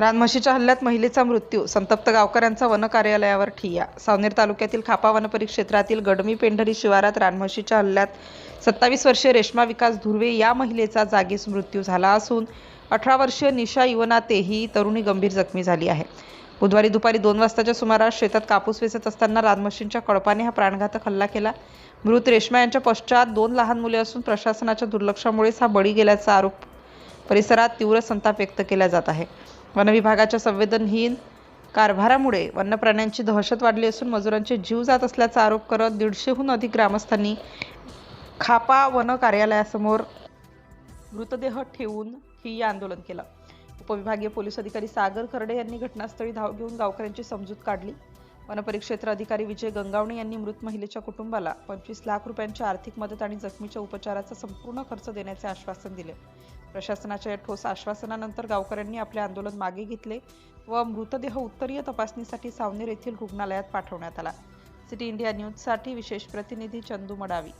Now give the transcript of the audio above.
रानम्हशीच्या हल्ल्यात महिलेचा मृत्यू, संतप्त गावकऱ्यांचा वन कार्यालयावर ठिय्या। सावनेर तालुक्यातील खापा वन परिक्षेत्रातील गडमी पेंढरी शिवारात रानम्हशीच्या हल्ल्यात 27 वर्षीय रेश्मा विकास धुर्वे या महिलेचा जागीच मृत्यू झाला असून 18 वर्षीय निशा युवनाते ही तरुणी गंभीर जखमी झाली आहे। बुधवारी दुपारी 2 वाजताच्या सुमारास शेतात कापूस वेचत असताना रानम्हशींच्या कळपाने हा प्राणघातक हल्ला केला। मृत रेश्मा यांच्या पश्चात 2 लहान मुले असून प्रशासनाच्या दुर्लक्षामुळेच हा बळी गेल्याचा आरोप परिसरात तीव्र संताप व्यक्त केला जात आहे। वन विभागाच्या संवेदनहीन कारभारामुळे वन्य प्राण्यांची दहशत वाढली असून मजुरांचे जीव जात असल्याचा आरोप करत 150हून अधिक ग्रामस्थांनी खापा वन कार्यालयासमोर मृतदेह ठेवून ठिय्या आंदोलन केलं। उपविभागीय पोलीस अधिकारी सागर खर्डे यांनी घटनास्थळी धाव घेऊन गावकऱ्यांची समजूत काढली। वनपरिक्षेत्र अधिकारी विजय गंगावणे यांनी मृत महिलेच्या कुटुंबाला 25 लाख रुपयांची आर्थिक मदत आणि जखमीच्या उपचाराचा संपूर्ण खर्च देण्याचे आश्वासन दिले। प्रशासनाच्या या ठोस आश्वासनानंतर गावकऱ्यांनी आपले आंदोलन मागे घेतले व मृतदेह उत्तरीय तपासणीसाठी सावनेर येथील रुग्णालयात पाठवण्यात आला। सिटी इंडिया न्यूजसाठी विशेष प्रतिनिधी चंदू मडावी।